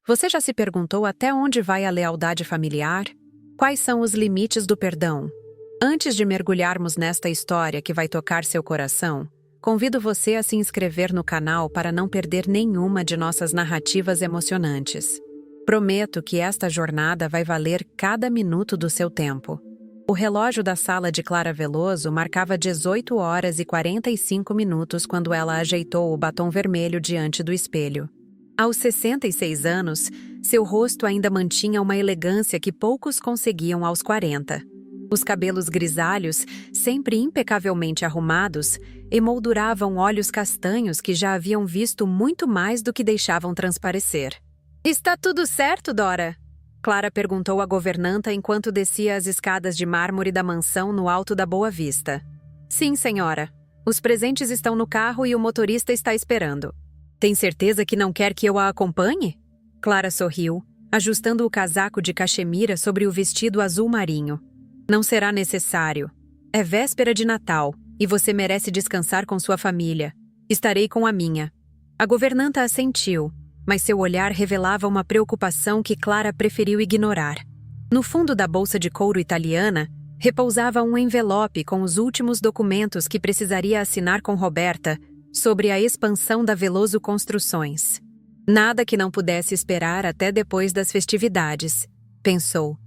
Você já se perguntou até onde vai a lealdade familiar? Quais são os limites do perdão? Antes de mergulharmos nesta história que vai tocar seu coração, convido você a se inscrever no canal para não perder nenhuma de nossas narrativas emocionantes. Prometo que esta jornada vai valer cada minuto do seu tempo. O relógio da sala de Clara Veloso marcava 18 horas e 45 minutos quando ela ajeitou o batom vermelho diante do espelho. Aos 66 anos, seu rosto ainda mantinha uma elegância que poucos conseguiam aos 40. Os cabelos grisalhos, sempre impecavelmente arrumados, emolduravam olhos castanhos que já haviam visto muito mais do que deixavam transparecer. "Está tudo certo, Dora?" Clara perguntou à governanta enquanto descia as escadas de mármore da mansão no alto da Boa Vista. "Sim, senhora. Os presentes estão no carro e o motorista está esperando." "Tem certeza que não quer que eu a acompanhe?" Clara sorriu, ajustando o casaco de cachemira sobre o vestido azul marinho. "Não será necessário. É véspera de Natal e você merece descansar com sua família. Estarei com a minha." A governanta assentiu, mas seu olhar revelava uma preocupação que Clara preferiu ignorar. No fundo da bolsa de couro italiana, repousava um envelope com os últimos documentos que precisaria assinar com Roberta sobre a expansão da Veloso Construções. Nada que não pudesse esperar até depois das festividades, pensou.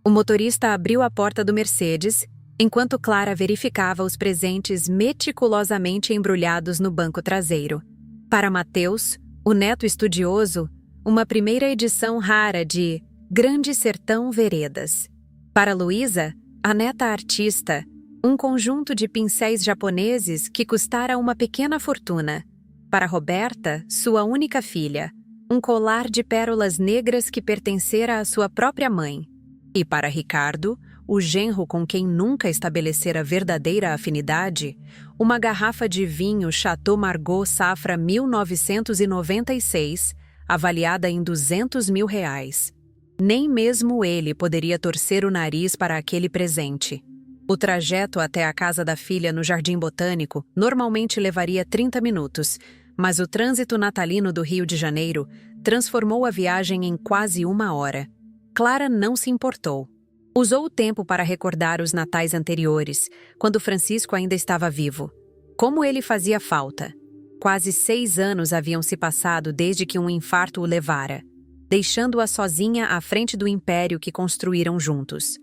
O motorista abriu a porta do Mercedes, enquanto Clara verificava os presentes meticulosamente embrulhados no banco traseiro. Para Mateus, o neto estudioso, uma primeira edição rara de Grande Sertão Veredas. Para Luísa, a neta artista, um conjunto de pincéis japoneses que custara uma pequena fortuna. Para Roberta, sua única filha, um colar de pérolas negras que pertencera à sua própria mãe. E para Ricardo, o genro com quem nunca estabelecera verdadeira afinidade, uma garrafa de vinho Chateau Margaux Safra 1996, avaliada em R$ 200.000. Nem mesmo ele poderia torcer o nariz para aquele presente. O trajeto até a casa da filha no Jardim Botânico normalmente levaria 30 minutos, mas o trânsito natalino do Rio de Janeiro transformou a viagem em quase 1 hora. Clara não se importou. Usou o tempo para recordar os natais anteriores, quando Francisco ainda estava vivo. Como ele fazia falta. Quase 6 anos haviam se passado desde que um infarto o levara, deixando-a sozinha à frente do império que construíram juntos.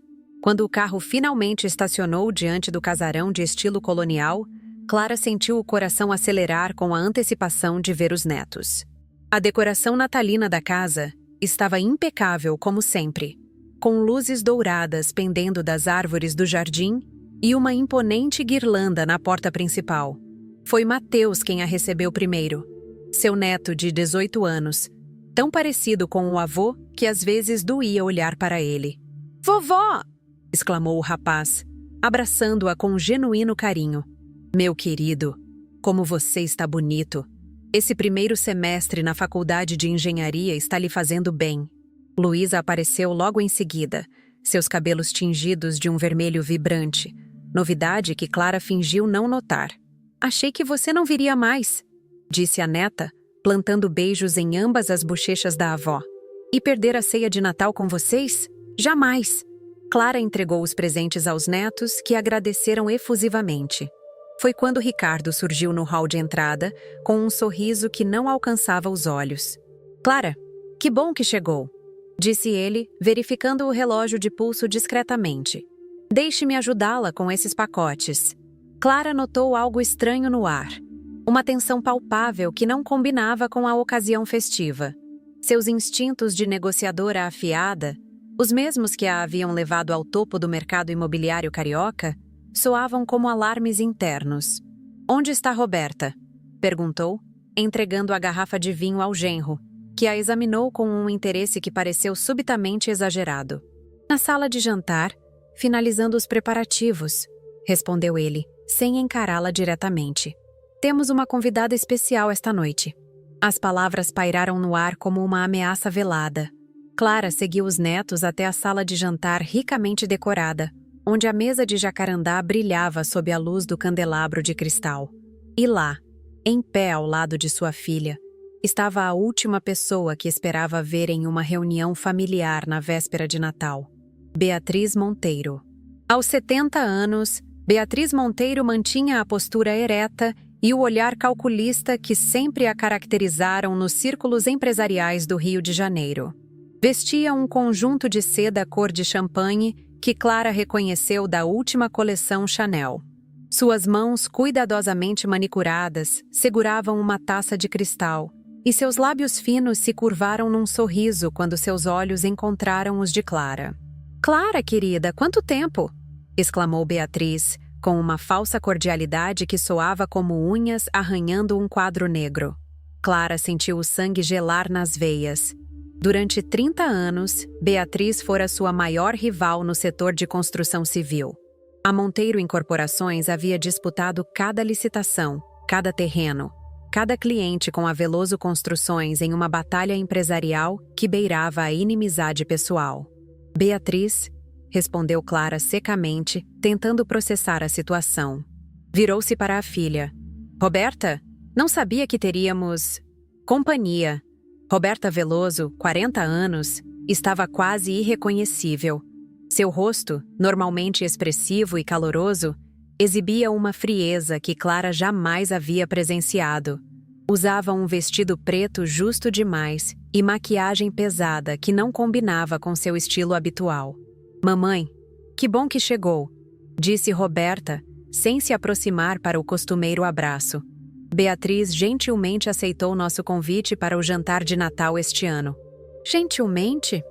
Quando o carro finalmente estacionou diante do casarão de estilo colonial, Clara sentiu o coração acelerar com a antecipação de ver os netos. A decoração natalina da casa estava impecável como sempre, com luzes douradas pendendo das árvores do jardim e uma imponente guirlanda na porta principal. Foi Mateus quem a recebeu primeiro, seu neto de 18 anos, tão parecido com o avô que às vezes doía olhar para ele. "Vovó!" exclamou o rapaz, abraçando-a com genuíno carinho. "Meu querido, como você está bonito. Esse primeiro semestre na faculdade de engenharia está lhe fazendo bem." Luísa apareceu logo em seguida, seus cabelos tingidos de um vermelho vibrante, novidade que Clara fingiu não notar. "Achei que você não viria mais", disse a neta, plantando beijos em ambas as bochechas da avó. "E perder a ceia de Natal com vocês? Jamais!" Clara entregou os presentes aos netos, que agradeceram efusivamente. Foi quando Ricardo surgiu no hall de entrada, com um sorriso que não alcançava os olhos. "Clara, que bom que chegou", disse ele, verificando o relógio de pulso discretamente. "Deixe-me ajudá-la com esses pacotes." Clara notou algo estranho no ar. Uma tensão palpável que não combinava com a ocasião festiva. Seus instintos de negociadora afiada, os mesmos que a haviam levado ao topo do mercado imobiliário carioca, soavam como alarmes internos. "Onde está Roberta?" perguntou, entregando a garrafa de vinho ao genro, que a examinou com um interesse que pareceu subitamente exagerado. "Na sala de jantar, finalizando os preparativos", respondeu ele, sem encará-la diretamente. "Temos uma convidada especial esta noite." As palavras pairaram no ar como uma ameaça velada. Clara seguiu os netos até a sala de jantar ricamente decorada, onde a mesa de jacarandá brilhava sob a luz do candelabro de cristal. E lá, em pé ao lado de sua filha, estava a última pessoa que esperava ver em uma reunião familiar na véspera de Natal: Beatriz Monteiro. Aos 70 anos, Beatriz Monteiro mantinha a postura ereta e o olhar calculista que sempre a caracterizaram nos círculos empresariais do Rio de Janeiro. Vestia um conjunto de seda cor de champanhe que Clara reconheceu da última coleção Chanel. Suas mãos, cuidadosamente manicuradas, seguravam uma taça de cristal, e seus lábios finos se curvaram num sorriso quando seus olhos encontraram os de Clara. "Clara, querida, quanto tempo!" exclamou Beatriz, com uma falsa cordialidade que soava como unhas arranhando um quadro negro. Clara sentiu o sangue gelar nas veias. Durante 30 anos, Beatriz fora sua maior rival no setor de construção civil. A Monteiro Incorporações havia disputado cada licitação, cada terreno, cada cliente com a Veloso Construções em uma batalha empresarial que beirava a inimizade pessoal. "Beatriz", respondeu Clara secamente, tentando processar a situação. Virou-se para a filha. "Roberta, não sabia que teríamos companhia." Roberta Veloso, 40 anos, estava quase irreconhecível. Seu rosto, normalmente expressivo e caloroso, exibia uma frieza que Clara jamais havia presenciado. Usava um vestido preto justo demais e maquiagem pesada que não combinava com seu estilo habitual. "Mamãe, que bom que chegou", disse Roberta, sem se aproximar para o costumeiro abraço. "Beatriz gentilmente aceitou nosso convite para o jantar de Natal este ano." "Gentilmente?"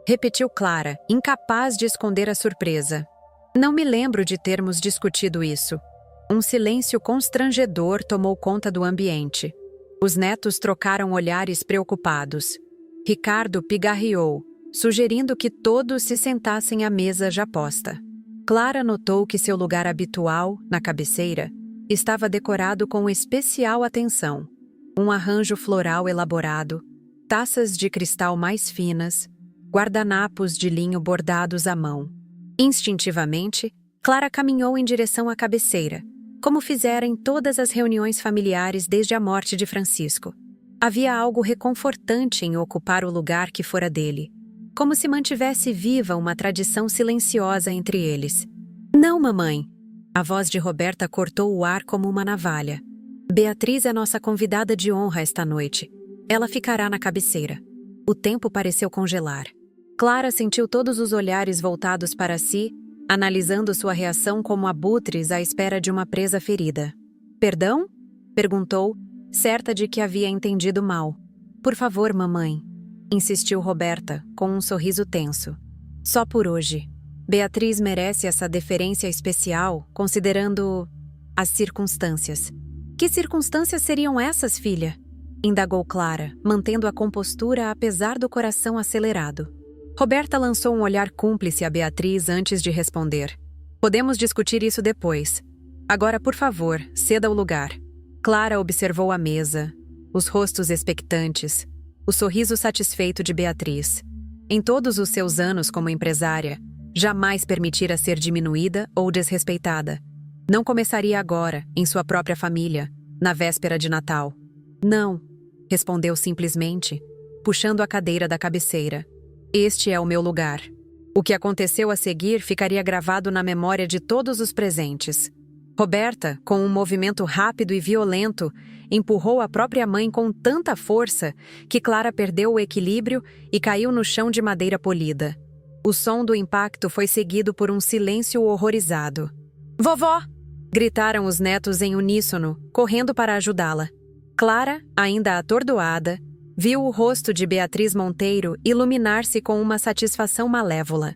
repetiu Clara, incapaz de esconder a surpresa. "Não me lembro de termos discutido isso." Um silêncio constrangedor tomou conta do ambiente. Os netos trocaram olhares preocupados. Ricardo pigarreou, sugerindo que todos se sentassem à mesa já posta. Clara notou que seu lugar habitual, na cabeceira, estava decorado com especial atenção. Um arranjo floral elaborado, taças de cristal mais finas, guardanapos de linho bordados à mão. Instintivamente, Clara caminhou em direção à cabeceira, como fizera em todas as reuniões familiares desde a morte de Francisco. Havia algo reconfortante em ocupar o lugar que fora dele, como se mantivesse viva uma tradição silenciosa entre eles. "Não, mamãe." A voz de Roberta cortou o ar como uma navalha. "Beatriz é nossa convidada de honra esta noite. Ela ficará na cabeceira." O tempo pareceu congelar. Clara sentiu todos os olhares voltados para si, analisando sua reação como abutres à espera de uma presa ferida. "Perdão?" perguntou, certa de que havia entendido mal. "Por favor, mamãe", insistiu Roberta, com um sorriso tenso. "Só por hoje. Beatriz merece essa deferência especial, considerando as circunstâncias." "Que circunstâncias seriam essas, filha?" indagou Clara, mantendo a compostura apesar do coração acelerado. Roberta lançou um olhar cúmplice a Beatriz antes de responder. "Podemos discutir isso depois. Agora, por favor, ceda o lugar." Clara observou a mesa, os rostos expectantes, o sorriso satisfeito de Beatriz. Em todos os seus anos como empresária, jamais permitira ser diminuída ou desrespeitada. Não começaria agora, em sua própria família, na véspera de Natal. "Não", respondeu simplesmente, puxando a cadeira da cabeceira. "Este é o meu lugar." O que aconteceu a seguir ficaria gravado na memória de todos os presentes. Roberta, com um movimento rápido e violento, empurrou a própria mãe com tanta força que Clara perdeu o equilíbrio e caiu no chão de madeira polida. O som do impacto foi seguido por um silêncio horrorizado. "Vovó!" gritaram os netos em uníssono, correndo para ajudá-la. Clara, ainda atordoada, viu o rosto de Beatriz Monteiro iluminar-se com uma satisfação malévola.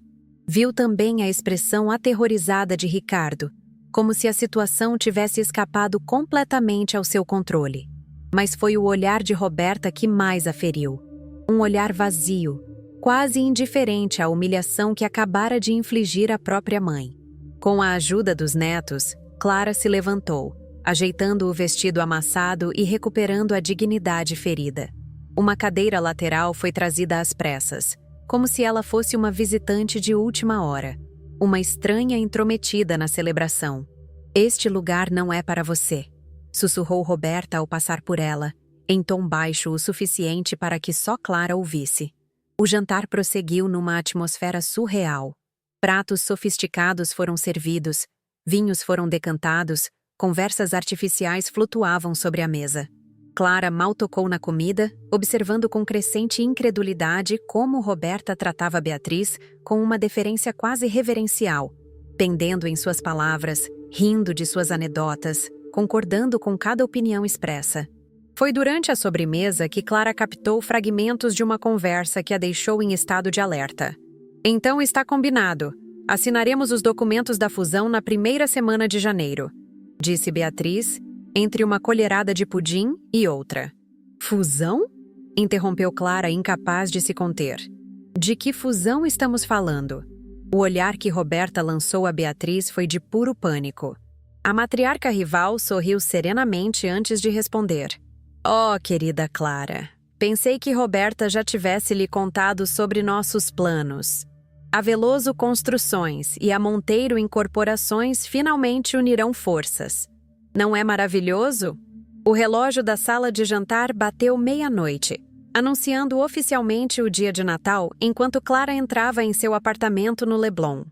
Viu também a expressão aterrorizada de Ricardo, como se a situação tivesse escapado completamente ao seu controle. Mas foi o olhar de Roberta que mais a feriu. Um olhar vazio, quase indiferente à humilhação que acabara de infligir à própria mãe. Com a ajuda dos netos, Clara se levantou, ajeitando o vestido amassado e recuperando a dignidade ferida. Uma cadeira lateral foi trazida às pressas, como se ela fosse uma visitante de última hora, uma estranha intrometida na celebração. "Este lugar não é para você", sussurrou Roberta ao passar por ela, em tom baixo o suficiente para que só Clara ouvisse. O jantar prosseguiu numa atmosfera surreal. Pratos sofisticados foram servidos, vinhos foram decantados, conversas artificiais flutuavam sobre a mesa. Clara mal tocou na comida, observando com crescente incredulidade como Roberta tratava Beatriz com uma deferência quase reverencial, pendendo em suas palavras, rindo de suas anedotas, concordando com cada opinião expressa. Foi durante a sobremesa que Clara captou fragmentos de uma conversa que a deixou em estado de alerta. Então está combinado. Assinaremos os documentos da fusão na primeira semana de janeiro, disse Beatriz, entre uma colherada de pudim e outra. Fusão? Interrompeu Clara, incapaz de se conter. De que fusão estamos falando? O olhar que Roberta lançou a Beatriz foi de puro pânico. A matriarca rival sorriu serenamente antes de responder. Oh, querida Clara, pensei que Roberta já tivesse lhe contado sobre nossos planos. A Veloso Construções e a Monteiro Incorporações finalmente unirão forças. Não é maravilhoso? O relógio da sala de jantar bateu meia-noite, anunciando oficialmente o dia de Natal enquanto Clara entrava em seu apartamento no Leblon.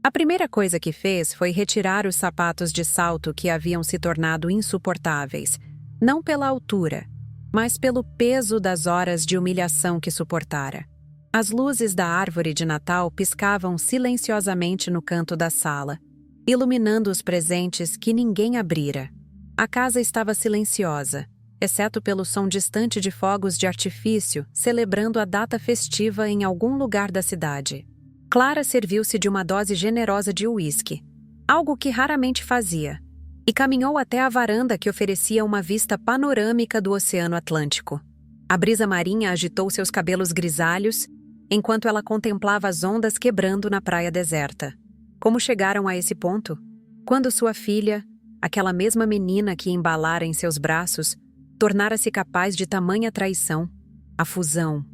A primeira coisa que fez foi retirar os sapatos de salto que haviam se tornado insuportáveis, não pela altura, mas pelo peso das horas de humilhação que suportara. As luzes da árvore de Natal piscavam silenciosamente no canto da sala, iluminando os presentes que ninguém abrira. A casa estava silenciosa, exceto pelo som distante de fogos de artifício celebrando a data festiva em algum lugar da cidade. Clara serviu-se de uma dose generosa de uísque, algo que raramente fazia, e caminhou até a varanda que oferecia uma vista panorâmica do Oceano Atlântico. A brisa marinha agitou seus cabelos grisalhos, enquanto ela contemplava as ondas quebrando na praia deserta. Como chegaram a esse ponto? Quando sua filha, aquela mesma menina que embalara em seus braços, tornara-se capaz de tamanha traição. A fusão.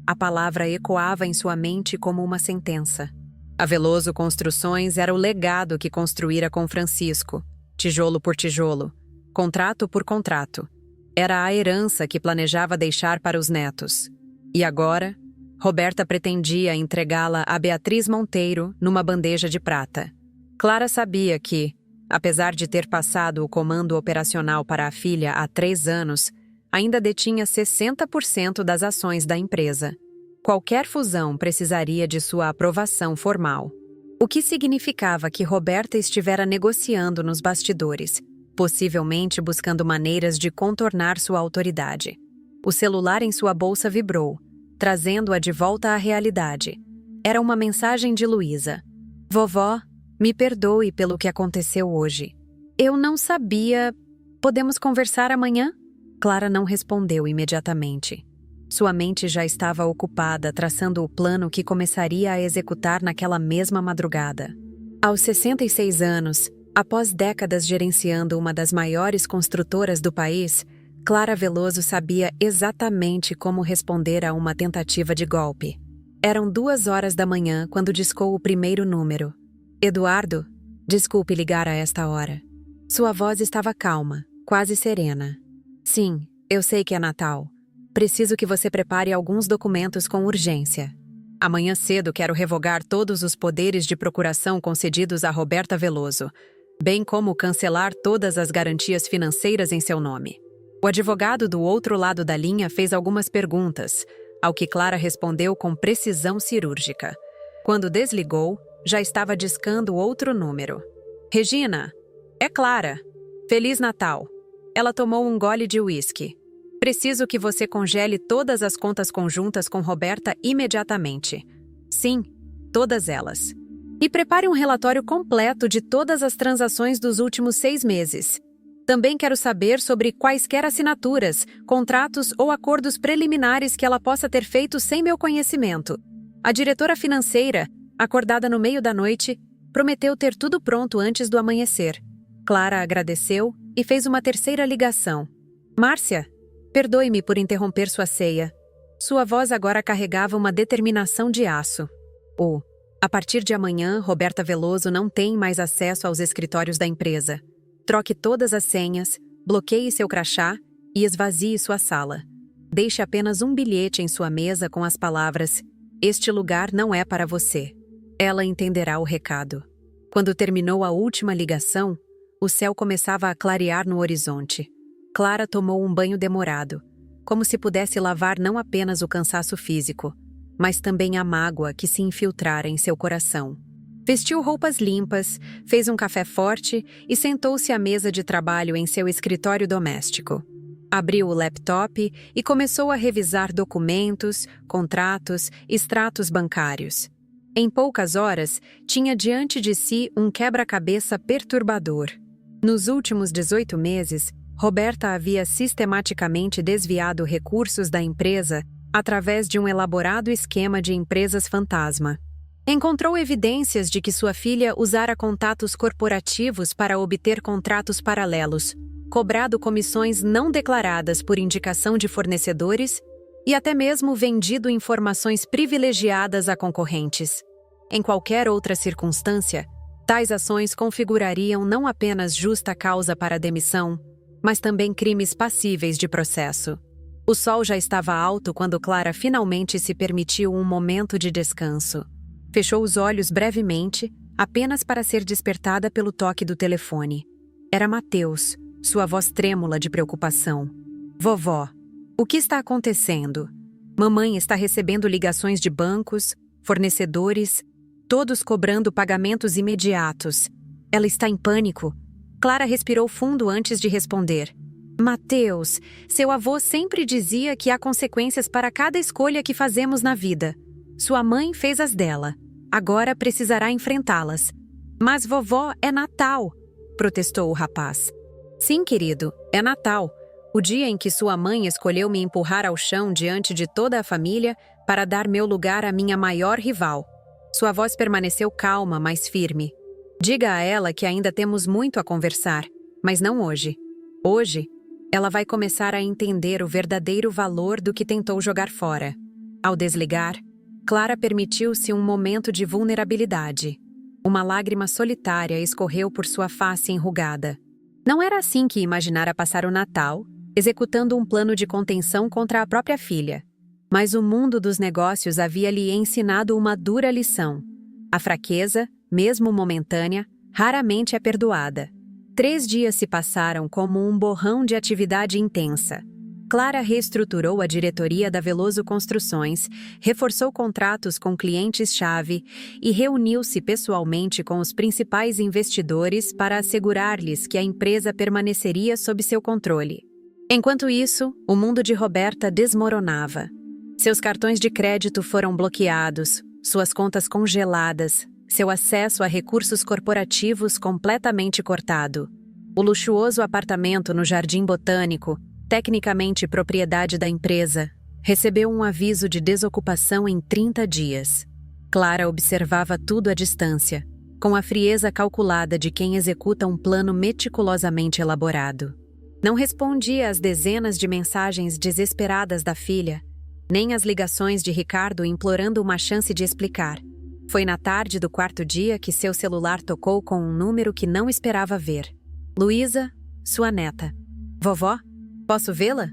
A palavra ecoava em sua mente como uma sentença. A Veloso Construções era o legado que construíra com Francisco, tijolo por tijolo, contrato por contrato. Era a herança que planejava deixar para os netos. E agora, Roberta pretendia entregá-la a Beatriz Monteiro numa bandeja de prata. Clara sabia que, apesar de ter passado o comando operacional para a filha há 3 anos, ainda detinha 60% das ações da empresa. Qualquer fusão precisaria de sua aprovação formal. O que significava que Roberta estivera negociando nos bastidores, possivelmente buscando maneiras de contornar sua autoridade. O celular em sua bolsa vibrou, trazendo-a de volta à realidade. Era uma mensagem de Luísa. Vovó, me perdoe pelo que aconteceu hoje. Eu não sabia. Podemos conversar amanhã? Clara não respondeu imediatamente. Sua mente já estava ocupada traçando o plano que começaria a executar naquela mesma madrugada. Aos 66 anos, após décadas gerenciando uma das maiores construtoras do país, Clara Veloso sabia exatamente como responder a uma tentativa de golpe. Eram 2 horas da manhã quando discou o primeiro número. Eduardo, desculpe ligar a esta hora. Sua voz estava calma, quase serena. Sim, eu sei que é Natal. Preciso que você prepare alguns documentos com urgência. Amanhã cedo quero revogar todos os poderes de procuração concedidos a Roberta Veloso, bem como cancelar todas as garantias financeiras em seu nome. O advogado do outro lado da linha fez algumas perguntas, ao que Clara respondeu com precisão cirúrgica. Quando desligou, já estava discando outro número. Regina, é Clara. Feliz Natal. Ela tomou um gole de uísque. Preciso que você congele todas as contas conjuntas com Roberta imediatamente. Sim, todas elas. E prepare um relatório completo de todas as transações dos últimos 6 meses. Também quero saber sobre quaisquer assinaturas, contratos ou acordos preliminares que ela possa ter feito sem meu conhecimento. A diretora financeira, acordada no meio da noite, prometeu ter tudo pronto antes do amanhecer. Clara agradeceu e fez uma terceira ligação. Márcia, perdoe-me por interromper sua ceia. Sua voz agora carregava uma determinação de aço. A partir de amanhã, Roberta Veloso não tem mais acesso aos escritórios da empresa. Troque todas as senhas, bloqueie seu crachá e esvazie sua sala. Deixe apenas um bilhete em sua mesa com as palavras: "Este lugar não é para você." Ela entenderá o recado. Quando terminou a última ligação, o céu começava a clarear no horizonte. Clara tomou um banho demorado, como se pudesse lavar não apenas o cansaço físico, mas também a mágoa que se infiltrara em seu coração. Vestiu roupas limpas, fez um café forte e sentou-se à mesa de trabalho em seu escritório doméstico. Abriu o laptop e começou a revisar documentos, contratos, extratos bancários. Em poucas horas, tinha diante de si um quebra-cabeça perturbador. Nos últimos 18 meses, Roberta havia sistematicamente desviado recursos da empresa através de um elaborado esquema de empresas fantasma. Encontrou evidências de que sua filha usara contatos corporativos para obter contratos paralelos, cobrado comissões não declaradas por indicação de fornecedores e até mesmo vendido informações privilegiadas a concorrentes. Em qualquer outra circunstância, tais ações configurariam não apenas justa causa para a demissão, mas também crimes passíveis de processo. O sol já estava alto quando Clara finalmente se permitiu um momento de descanso. Fechou os olhos brevemente, apenas para ser despertada pelo toque do telefone. Era Mateus, sua voz trêmula de preocupação. "Vovó, o que está acontecendo? Mamãe está recebendo ligações de bancos, fornecedores, todos cobrando pagamentos imediatos. Ela está em pânico." Clara respirou fundo antes de responder. "Mateus, seu avô sempre dizia que há consequências para cada escolha que fazemos na vida. Sua mãe fez as dela. Agora precisará enfrentá-las." "Mas vovó, é Natal", protestou o rapaz. "Sim, querido, é Natal. O dia em que sua mãe escolheu me empurrar ao chão diante de toda a família para dar meu lugar à minha maior rival." Sua voz permaneceu calma, mas firme. "Diga a ela que ainda temos muito a conversar, mas não hoje. Hoje, ela vai começar a entender o verdadeiro valor do que tentou jogar fora." Ao desligar, Clara permitiu-se um momento de vulnerabilidade. Uma lágrima solitária escorreu por sua face enrugada. Não era assim que imaginara passar o Natal, executando um plano de contenção contra a própria filha. Mas o mundo dos negócios havia lhe ensinado uma dura lição. A fraqueza, mesmo momentânea, raramente é perdoada. 3 dias se passaram como um borrão de atividade intensa. Clara reestruturou a diretoria da Veloso Construções, reforçou contratos com clientes-chave e reuniu-se pessoalmente com os principais investidores para assegurar-lhes que a empresa permaneceria sob seu controle. Enquanto isso, o mundo de Roberta desmoronava. Seus cartões de crédito foram bloqueados, suas contas congeladas, seu acesso a recursos corporativos completamente cortado. O luxuoso apartamento no Jardim Botânico, tecnicamente propriedade da empresa, recebeu um aviso de desocupação em 30 dias. Clara observava tudo à distância, com a frieza calculada de quem executa um plano meticulosamente elaborado. Não respondia às dezenas de mensagens desesperadas da filha, nem às ligações de Ricardo implorando uma chance de explicar. Foi na tarde do 4º dia que seu celular tocou com um número que não esperava ver. Luísa, sua neta. "Vovó, posso vê-la?"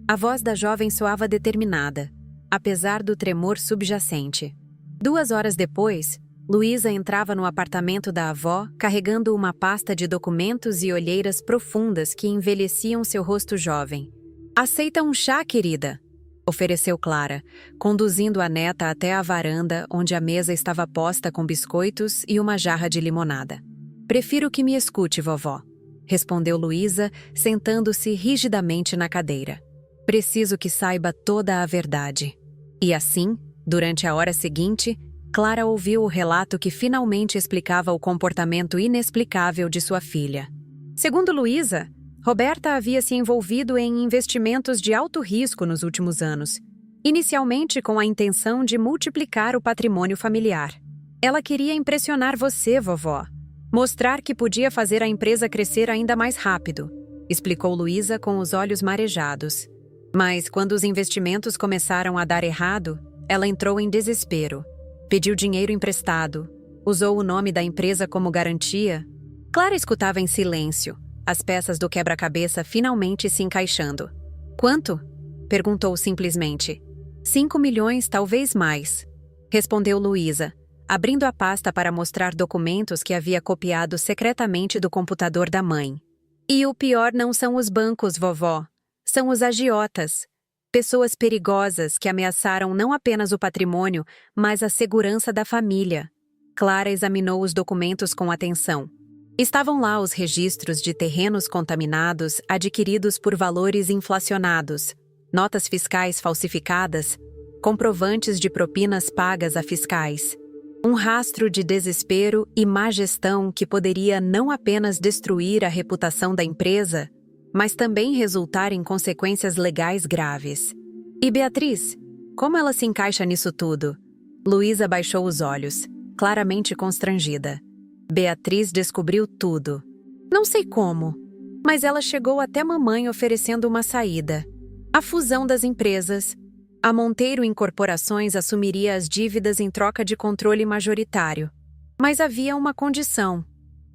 A voz da jovem soava determinada, apesar do tremor subjacente. 2 horas depois, Luísa entrava no apartamento da avó, carregando uma pasta de documentos e olheiras profundas que envelheciam seu rosto jovem. "Aceita um chá, querida?" ofereceu Clara, conduzindo a neta até a varanda onde a mesa estava posta com biscoitos e uma jarra de limonada. "Prefiro que me escute, vovó", respondeu Luísa, sentando-se rigidamente na cadeira. "Preciso que saiba toda a verdade." E assim, durante a hora seguinte, Clara ouviu o relato que finalmente explicava o comportamento inexplicável de sua filha. Segundo Luísa, Roberta havia se envolvido em investimentos de alto risco nos últimos anos, inicialmente com a intenção de multiplicar o patrimônio familiar. "Ela queria impressionar você, vovó. Mostrar que podia fazer a empresa crescer ainda mais rápido", explicou Luísa com os olhos marejados. Mas quando os investimentos começaram a dar errado, ela entrou em desespero. Pediu dinheiro emprestado, usou o nome da empresa como garantia. Clara escutava em silêncio, as peças do quebra-cabeça finalmente se encaixando. Quanto? Perguntou simplesmente. 5 milhões, talvez mais. Respondeu Luísa, abrindo a pasta para mostrar documentos que havia copiado secretamente do computador da mãe. E o pior não são os bancos, vovó. São os agiotas. Pessoas perigosas que ameaçaram não apenas o patrimônio, mas a segurança da família. Clara examinou os documentos com atenção. Estavam lá os registros de terrenos contaminados adquiridos por valores inflacionados, notas fiscais falsificadas, comprovantes de propinas pagas a fiscais. Um rastro de desespero e má gestão que poderia não apenas destruir a reputação da empresa, mas também resultar em consequências legais graves. E Beatriz? Como ela se encaixa nisso tudo? Luísa baixou os olhos, claramente constrangida. Beatriz descobriu tudo. Não sei como, mas ela chegou até mamãe oferecendo uma saída. A fusão das empresas. A Monteiro Incorporações assumiria as dívidas em troca de controle majoritário. Mas havia uma condição: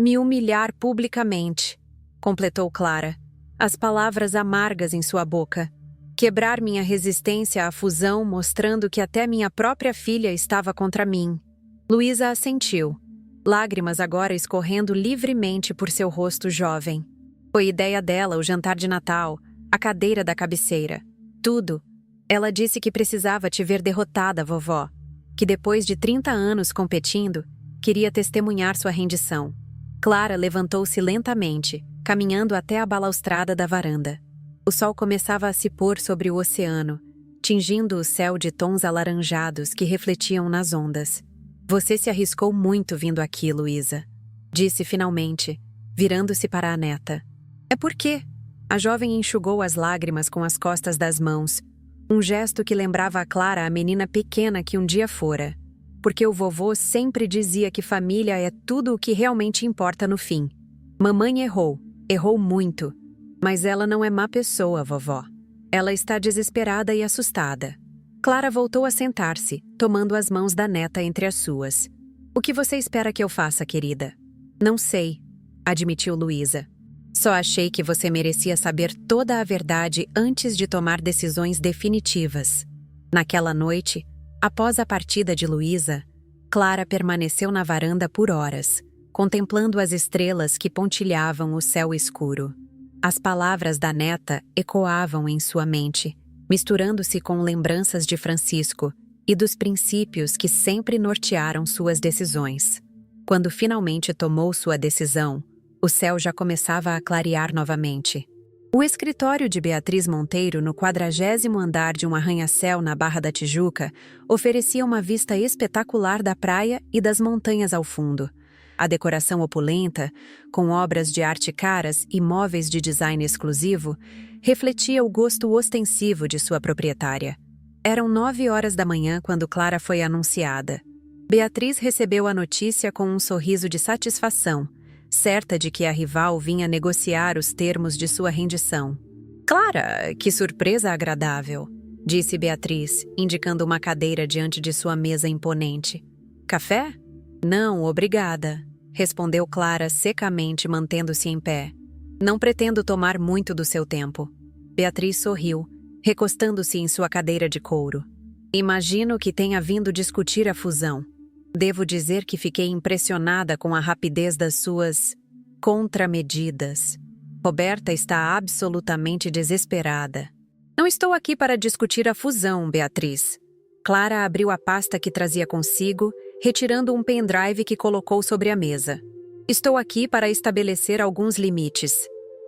me humilhar publicamente, completou Clara, as palavras amargas em sua boca. Quebrar minha resistência à fusão, mostrando que até minha própria filha estava contra mim. Luísa assentiu, lágrimas agora escorrendo livremente por seu rosto jovem. Foi ideia dela o jantar de Natal, a cadeira da cabeceira. Tudo. Ela disse que precisava te ver derrotada, vovó. Que depois de 30 anos competindo, queria testemunhar sua rendição. Clara levantou-se lentamente, caminhando até a balaustrada da varanda. O sol começava a se pôr sobre o oceano, tingindo o céu de tons alaranjados que refletiam nas ondas. Você se arriscou muito vindo aqui, Luísa, disse finalmente, virando-se para a neta. É por quê? A jovem enxugou as lágrimas com as costas das mãos, um gesto que lembrava a Clara a menina pequena que um dia fora. Porque o vovô sempre dizia que família é tudo o que realmente importa no fim. Mamãe errou muito. Mas ela não é má pessoa, vovó. Ela está desesperada e assustada. Clara voltou a sentar-se, tomando as mãos da neta entre as suas. O que você espera que eu faça, querida? Não sei, admitiu Luísa. Só achei que você merecia saber toda a verdade antes de tomar decisões definitivas. Naquela noite, após a partida de Luísa, Clara permaneceu na varanda por horas, contemplando as estrelas que pontilhavam o céu escuro. As palavras da neta ecoavam em sua mente, misturando-se com lembranças de Francisco e dos princípios que sempre nortearam suas decisões. Quando finalmente tomou sua decisão, o céu já começava a clarear novamente. O escritório de Beatriz Monteiro, no 40º andar de um arranha-céu na Barra da Tijuca, oferecia uma vista espetacular da praia e das montanhas ao fundo. A decoração opulenta, com obras de arte caras e móveis de design exclusivo, refletia o gosto ostensivo de sua proprietária. Eram 9 horas da manhã quando Clara foi anunciada. Beatriz recebeu a notícia com um sorriso de satisfação, certa de que a rival vinha negociar os termos de sua rendição. «Clara, que surpresa agradável!» disse Beatriz, indicando uma cadeira diante de sua mesa imponente. «Café?» «Não, obrigada», respondeu Clara secamente, mantendo-se em pé. «Não pretendo tomar muito do seu tempo». Beatriz sorriu, recostando-se em sua cadeira de couro. «Imagino que tenha vindo discutir a fusão. Devo dizer que fiquei impressionada com a rapidez das suas contramedidas. Roberta está absolutamente desesperada. Não estou aqui para discutir a fusão, Beatriz». Clara abriu a pasta que trazia consigo, retirando um pendrive que colocou sobre a mesa. «Estou aqui para estabelecer alguns limites».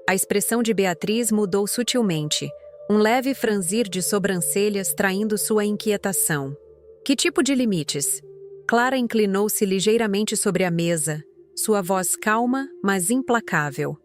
A expressão de Beatriz mudou sutilmente, um leve franzir de sobrancelhas traindo sua inquietação. «Que tipo de limites?» Clara inclinou-se ligeiramente sobre a mesa, sua voz calma, mas implacável.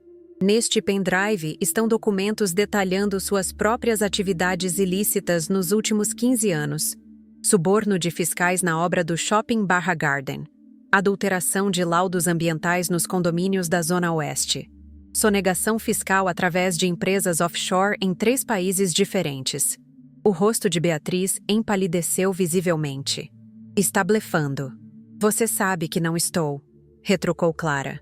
Neste pendrive estão documentos detalhando suas próprias atividades ilícitas nos últimos 15 anos. Suborno de fiscais na obra do Shopping Barra Garden. Adulteração de laudos ambientais nos condomínios da Zona Oeste. Sonegação fiscal através de empresas offshore em 3 países diferentes. O rosto de Beatriz empalideceu visivelmente. «Está blefando». «Você sabe que não estou», retrucou Clara.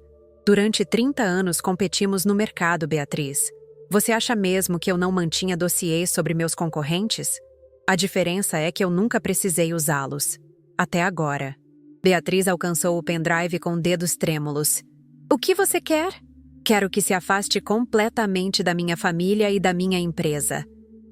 «Durante 30 anos competimos no mercado, Beatriz. Você acha mesmo que eu não mantinha dossiês sobre meus concorrentes? A diferença é que eu nunca precisei usá-los. Até agora. Beatriz alcançou o pendrive com dedos trêmulos. O que você quer? Quero que se afaste completamente da minha família e da minha empresa.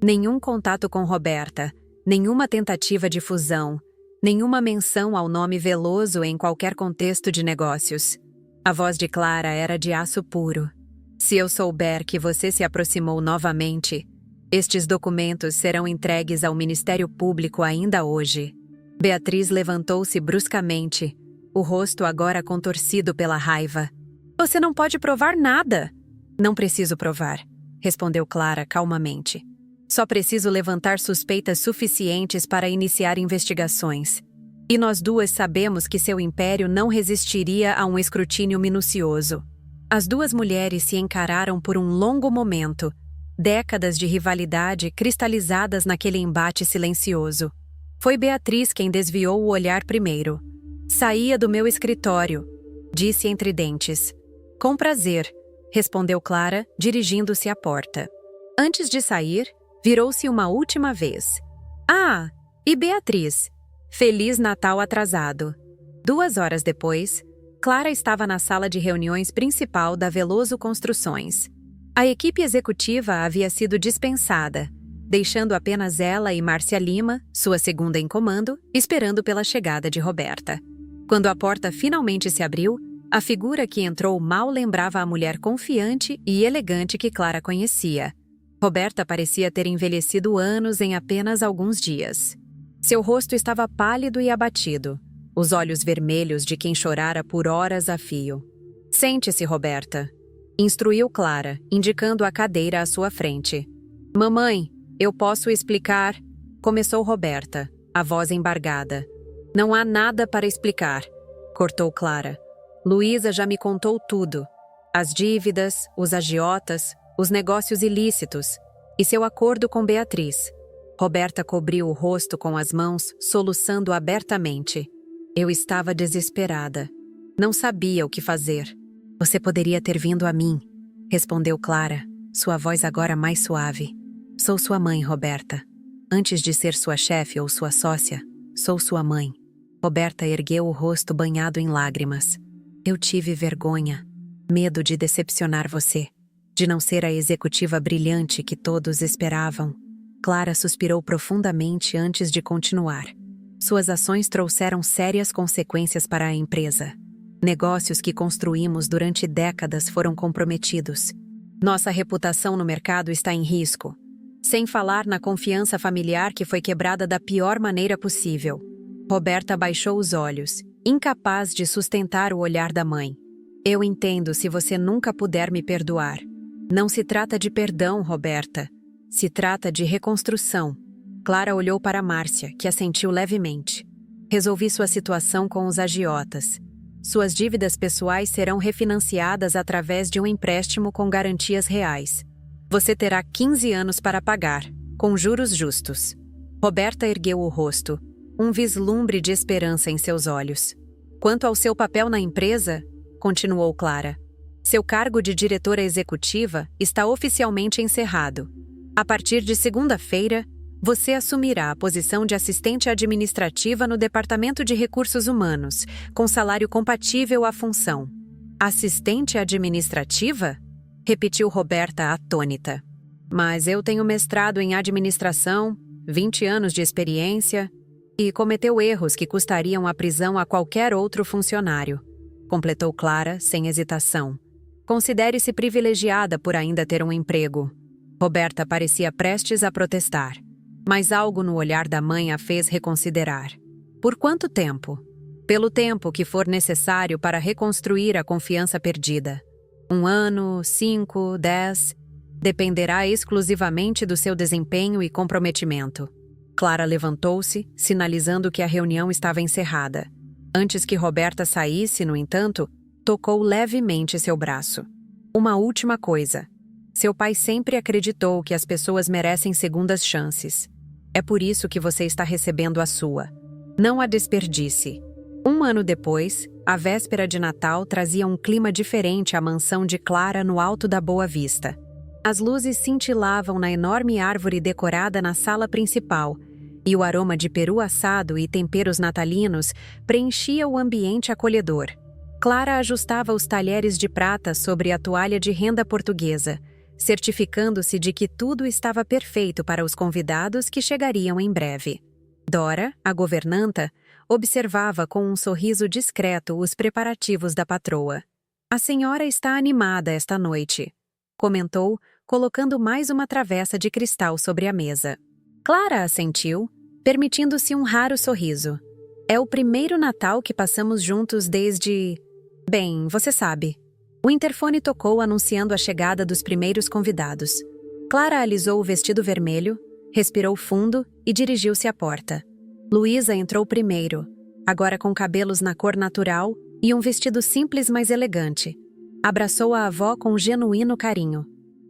Nenhum contato com Roberta, nenhuma tentativa de fusão, nenhuma menção ao nome Veloso em qualquer contexto de negócios. A voz de Clara era de aço puro. Se eu souber que você se aproximou novamente, estes documentos serão entregues ao Ministério Público ainda hoje. Beatriz levantou-se bruscamente, o rosto agora contorcido pela raiva. Você não pode provar nada. Não preciso provar, respondeu Clara calmamente. Só preciso levantar suspeitas suficientes para iniciar investigações. E nós duas sabemos que seu império não resistiria a um escrutínio minucioso. As duas mulheres se encararam por um longo momento, décadas de rivalidade cristalizadas naquele embate silencioso. Foi Beatriz quem desviou o olhar primeiro. Saía do meu escritório, disse entre dentes. Com prazer, respondeu Clara, dirigindo-se à porta. Antes de sair, virou-se uma última vez. Ah, e Beatriz? Feliz Natal atrasado. 2 horas depois, Clara estava na sala de reuniões principal da Veloso Construções. A equipe executiva havia sido dispensada, deixando apenas ela e Márcia Lima, sua segunda em comando, esperando pela chegada de Roberta. Quando a porta finalmente se abriu, a figura que entrou mal lembrava a mulher confiante e elegante que Clara conhecia. Roberta parecia ter envelhecido anos em apenas alguns dias. Seu rosto estava pálido e abatido, os olhos vermelhos de quem chorara por horas a fio. Sente-se, Roberta, instruiu Clara, indicando a cadeira à sua frente. Mamãe, eu posso explicar, começou Roberta, a voz embargada. Não há nada para explicar, cortou Clara. Luísa já me contou tudo. As dívidas, os agiotas, os negócios ilícitos e seu acordo com Beatriz. Roberta cobriu o rosto com as mãos, soluçando abertamente. Eu estava desesperada. Não sabia o que fazer. Você poderia ter vindo a mim, respondeu Clara, sua voz agora mais suave. Sou sua mãe, Roberta. Antes de ser sua chefe ou sua sócia, sou sua mãe. Roberta ergueu o rosto banhado em lágrimas. Eu tive vergonha, medo de decepcionar você, de não ser a executiva brilhante que todos esperavam. Clara suspirou profundamente antes de continuar. Suas ações trouxeram sérias consequências para a empresa. Negócios que construímos durante décadas foram comprometidos. Nossa reputação no mercado está em risco. Sem falar na confiança familiar que foi quebrada da pior maneira possível. Roberta baixou os olhos, incapaz de sustentar o olhar da mãe. Eu entendo se você nunca puder me perdoar. Não se trata de perdão, Roberta. Se trata de reconstrução. Clara olhou para Márcia, que assentiu levemente. Resolvi sua situação com os agiotas. Suas dívidas pessoais serão refinanciadas através de um empréstimo com garantias reais. Você terá 15 anos para pagar, com juros justos. Roberta ergueu o rosto, um vislumbre de esperança em seus olhos. Quanto ao seu papel na empresa, continuou Clara, seu cargo de diretora executiva está oficialmente encerrado. A partir de segunda-feira, você assumirá a posição de assistente administrativa no Departamento de Recursos Humanos, com salário compatível à função. Assistente administrativa? Repetiu Roberta atônita. Mas eu tenho mestrado em administração, 20 anos de experiência, e cometeu erros que custariam a prisão a qualquer outro funcionário, completou Clara sem hesitação. Considere-se privilegiada por ainda ter um emprego. Roberta parecia prestes a protestar. Mas algo no olhar da mãe a fez reconsiderar. Por quanto tempo? Pelo tempo que for necessário para reconstruir a confiança perdida. 1 ano, 5, 10... Dependerá exclusivamente do seu desempenho e comprometimento. Clara levantou-se, sinalizando que a reunião estava encerrada. Antes que Roberta saísse, no entanto, tocou levemente seu braço. Uma última coisa. Seu pai sempre acreditou que as pessoas merecem segundas chances. É por isso que você está recebendo a sua. Não a desperdice. 1 ano depois, a véspera de Natal trazia um clima diferente à mansão de Clara no alto da Boa Vista. As luzes cintilavam na enorme árvore decorada na sala principal, e o aroma de peru assado e temperos natalinos preenchia o ambiente acolhedor. Clara ajustava os talheres de prata sobre a toalha de renda portuguesa, certificando-se de que tudo estava perfeito para os convidados que chegariam em breve. Dora, a governanta, observava com um sorriso discreto os preparativos da patroa. "A senhora está animada esta noite", comentou, colocando mais uma travessa de cristal sobre a mesa. Clara assentiu, permitindo-se um raro sorriso. "É o primeiro Natal que passamos juntos desde... Bem, você sabe." O interfone tocou anunciando a chegada dos primeiros convidados. Clara alisou o vestido vermelho, respirou fundo e dirigiu-se à porta. Luísa entrou primeiro, agora com cabelos na cor natural e um vestido simples mas elegante. Abraçou a avó com genuíno carinho.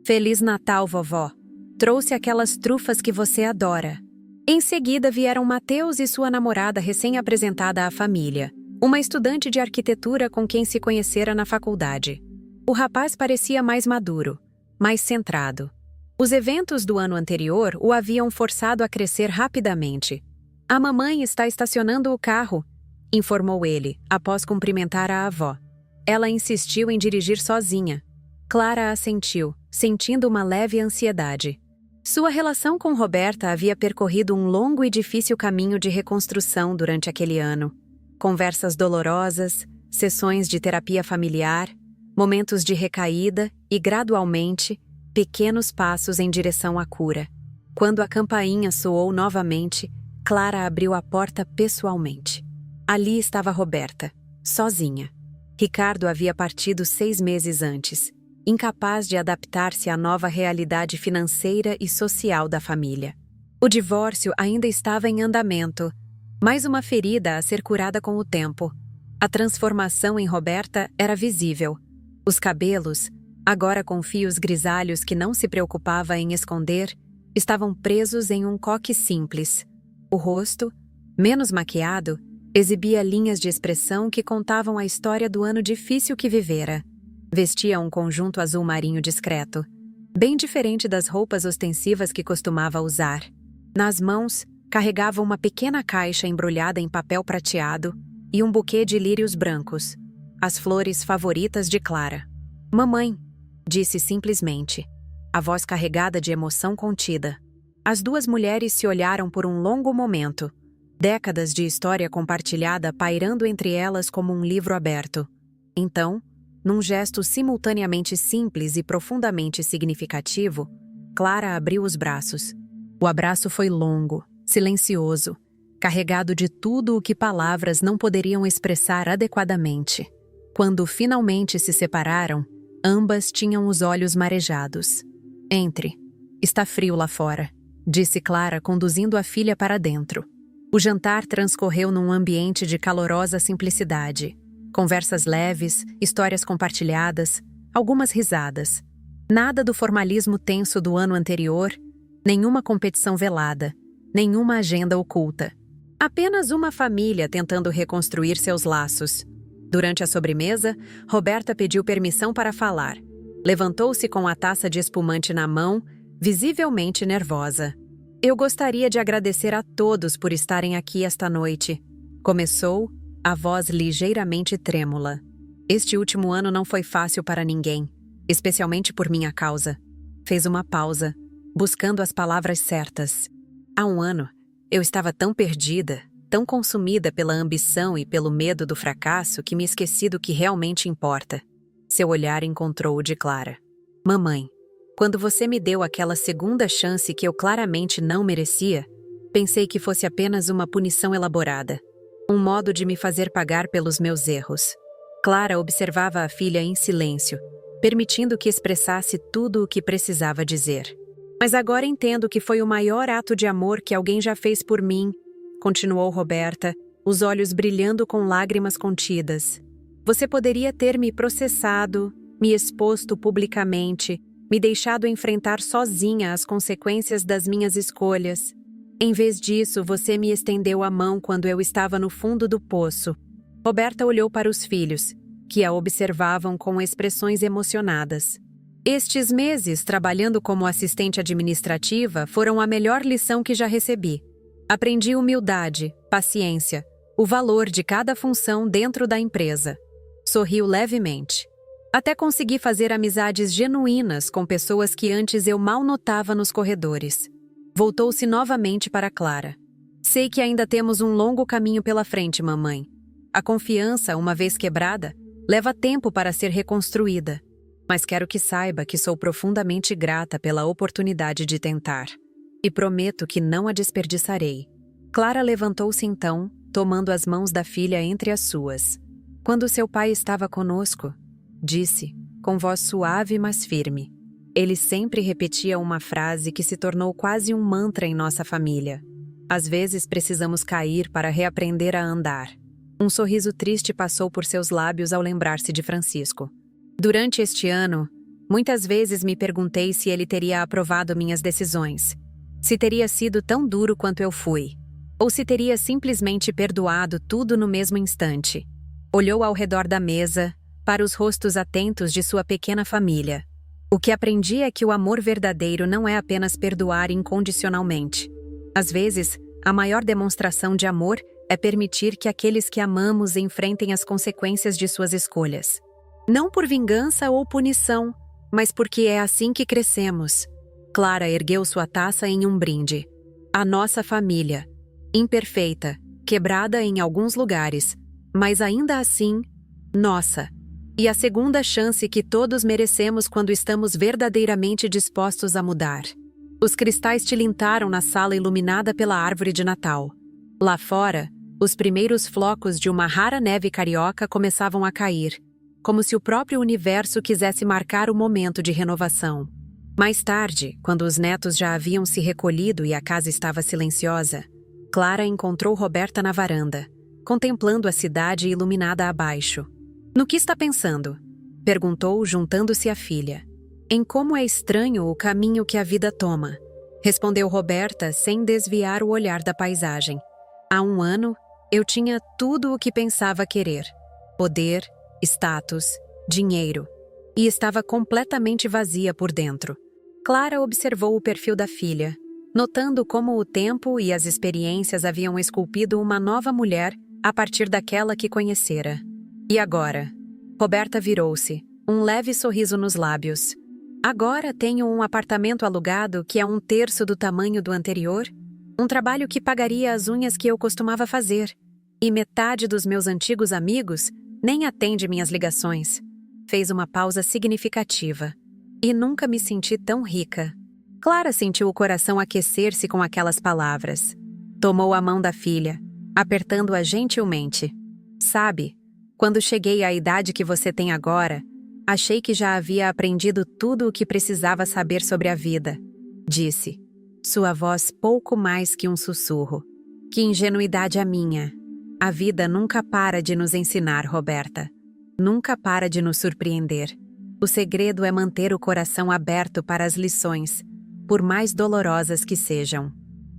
"Feliz Natal, vovó. Trouxe aquelas trufas que você adora." Em seguida vieram Mateus e sua namorada recém-apresentada à família, uma estudante de arquitetura com quem se conhecera na faculdade. O rapaz parecia mais maduro, mais centrado. Os eventos do ano anterior o haviam forçado a crescer rapidamente. "A mamãe está estacionando o carro", informou ele, após cumprimentar a avó. Ela insistiu em dirigir sozinha. Clara assentiu, sentindo uma leve ansiedade. Sua relação com Roberta havia percorrido um longo e difícil caminho de reconstrução durante aquele ano. Conversas dolorosas, sessões de terapia familiar, momentos de recaída e, gradualmente, pequenos passos em direção à cura. Quando a campainha soou novamente, Clara abriu a porta pessoalmente. Ali estava Roberta, sozinha. Ricardo havia partido 6 meses antes, incapaz de adaptar-se à nova realidade financeira e social da família. O divórcio ainda estava em andamento, mais uma ferida a ser curada com o tempo. A transformação em Roberta era visível. Os cabelos, agora com fios grisalhos que não se preocupava em esconder, estavam presos em um coque simples. O rosto, menos maquiado, exibia linhas de expressão que contavam a história do ano difícil que vivera. Vestia um conjunto azul marinho discreto, bem diferente das roupas ostensivas que costumava usar. Nas mãos, carregava uma pequena caixa embrulhada em papel prateado e um buquê de lírios brancos, as flores favoritas de Clara. "Mamãe", disse simplesmente, a voz carregada de emoção contida. As duas mulheres se olharam por um longo momento, décadas de história compartilhada pairando entre elas como um livro aberto. Então, num gesto simultaneamente simples e profundamente significativo, Clara abriu os braços. O abraço foi longo, silencioso, carregado de tudo o que palavras não poderiam expressar adequadamente. Quando finalmente se separaram, ambas tinham os olhos marejados. "Entre. Está frio lá fora", disse Clara, conduzindo a filha para dentro. O jantar transcorreu num ambiente de calorosa simplicidade. Conversas leves, histórias compartilhadas, algumas risadas. Nada do formalismo tenso do ano anterior, nenhuma competição velada, nenhuma agenda oculta. Apenas uma família tentando reconstruir seus laços. Durante a sobremesa, Roberta pediu permissão para falar. Levantou-se com a taça de espumante na mão, visivelmente nervosa. "Eu gostaria de agradecer a todos por estarem aqui esta noite", começou, a voz ligeiramente trêmula. "Este último ano não foi fácil para ninguém, especialmente por minha causa." Fez uma pausa, buscando as palavras certas. "Há um ano, eu estava tão perdida, tão consumida pela ambição e pelo medo do fracasso que me esqueci do que realmente importa." Seu olhar encontrou o de Clara. "Mamãe, quando você me deu aquela segunda chance que eu claramente não merecia, pensei que fosse apenas uma punição elaborada. Um modo de me fazer pagar pelos meus erros." Clara observava a filha em silêncio, permitindo que expressasse tudo o que precisava dizer. "Mas agora entendo que foi o maior ato de amor que alguém já fez por mim", continuou Roberta, os olhos brilhando com lágrimas contidas. "Você poderia ter me processado, me exposto publicamente, me deixado enfrentar sozinha as consequências das minhas escolhas. Em vez disso, você me estendeu a mão quando eu estava no fundo do poço." Roberta olhou para os filhos, que a observavam com expressões emocionadas. Estes meses trabalhando como assistente administrativa foram a melhor lição que já recebi. Aprendi humildade, paciência, o valor de cada função dentro da empresa. Sorriu levemente. Até consegui fazer amizades genuínas com pessoas que antes eu mal notava nos corredores. Voltou-se novamente para Clara. Sei que ainda temos um longo caminho pela frente, mamãe. A confiança, uma vez quebrada, leva tempo para ser reconstruída. Mas quero que saiba que sou profundamente grata pela oportunidade de tentar. E prometo que não a desperdiçarei. Clara levantou-se então, tomando as mãos da filha entre as suas. Quando seu pai estava conosco, disse, com voz suave mas firme. Ele sempre repetia uma frase que se tornou quase um mantra em nossa família. Às vezes precisamos cair para reaprender a andar. Um sorriso triste passou por seus lábios ao lembrar-se de Francisco. Durante este ano, muitas vezes me perguntei se ele teria aprovado minhas decisões. Se teria sido tão duro quanto eu fui. Ou se teria simplesmente perdoado tudo no mesmo instante. Olhou ao redor da mesa, para os rostos atentos de sua pequena família. O que aprendi é que o amor verdadeiro não é apenas perdoar incondicionalmente. Às vezes, a maior demonstração de amor é permitir que aqueles que amamos enfrentem as consequências de suas escolhas. Não por vingança ou punição, mas porque é assim que crescemos. Clara ergueu sua taça em um brinde. A nossa família, imperfeita, quebrada em alguns lugares, mas ainda assim, nossa. E a segunda chance que todos merecemos quando estamos verdadeiramente dispostos a mudar. Os cristais tilintaram na sala iluminada pela árvore de Natal. Lá fora, os primeiros flocos de uma rara neve carioca começavam a cair, como se o próprio universo quisesse marcar o momento de renovação. Mais tarde, quando os netos já haviam se recolhido e a casa estava silenciosa, Clara encontrou Roberta na varanda, contemplando a cidade iluminada abaixo. "No que está pensando?" perguntou, juntando-se à filha. "Em como é estranho o caminho que a vida toma", respondeu Roberta sem desviar o olhar da paisagem. "Há um ano, eu tinha tudo o que pensava querer. Poder, status, dinheiro. E estava completamente vazia por dentro." Clara observou o perfil da filha, notando como o tempo e as experiências haviam esculpido uma nova mulher a partir daquela que conhecera. "E agora?" Roberta virou-se, um leve sorriso nos lábios. "Agora tenho um apartamento alugado que é 1/3 do tamanho do anterior, um trabalho que pagaria as unhas que eu costumava fazer, e metade dos meus antigos amigos nem atende minhas ligações." Fez uma pausa significativa. "E nunca me senti tão rica." Clara sentiu o coração aquecer-se com aquelas palavras. Tomou a mão da filha, apertando-a gentilmente. "Sabe, quando cheguei à idade que você tem agora, achei que já havia aprendido tudo o que precisava saber sobre a vida", disse. Sua voz pouco mais que um sussurro. "Que ingenuidade a minha. A vida nunca para de nos ensinar, Roberta. Nunca para de nos surpreender. O segredo é manter o coração aberto para as lições, por mais dolorosas que sejam."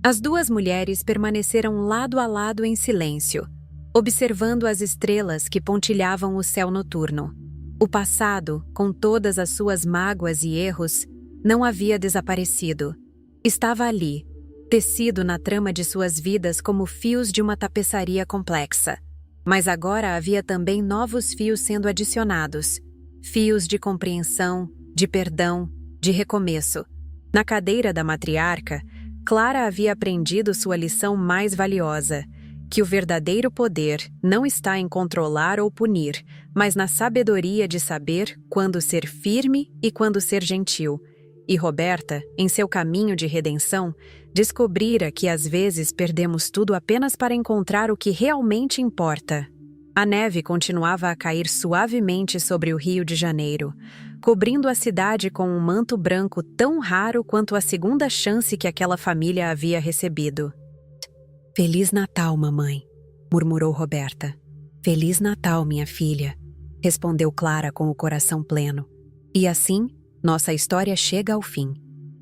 As duas mulheres permaneceram lado a lado em silêncio, observando as estrelas que pontilhavam o céu noturno. O passado, com todas as suas mágoas e erros, não havia desaparecido. Estava ali, tecido na trama de suas vidas como fios de uma tapeçaria complexa. Mas agora havia também novos fios sendo adicionados. Fios de compreensão, de perdão, de recomeço. Na cadeira da matriarca, Clara havia aprendido sua lição mais valiosa, que o verdadeiro poder não está em controlar ou punir, mas na sabedoria de saber quando ser firme e quando ser gentil. E Roberta, em seu caminho de redenção, descobrira que às vezes perdemos tudo apenas para encontrar o que realmente importa. A neve continuava a cair suavemente sobre o Rio de Janeiro, cobrindo a cidade com um manto branco tão raro quanto a segunda chance que aquela família havia recebido. "Feliz Natal, mamãe", murmurou Roberta. "Feliz Natal, minha filha", respondeu Clara com o coração pleno. E assim, nossa história chega ao fim.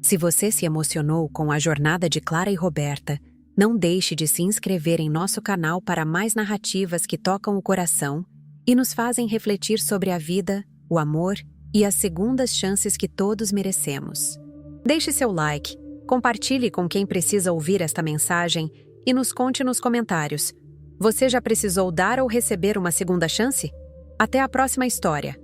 Se você se emocionou com a jornada de Clara e Roberta, não deixe de se inscrever em nosso canal para mais narrativas que tocam o coração e nos fazem refletir sobre a vida, o amor e as segundas chances que todos merecemos. Deixe seu like, compartilhe com quem precisa ouvir esta mensagem e nos conte nos comentários. Você já precisou dar ou receber uma segunda chance? Até a próxima história!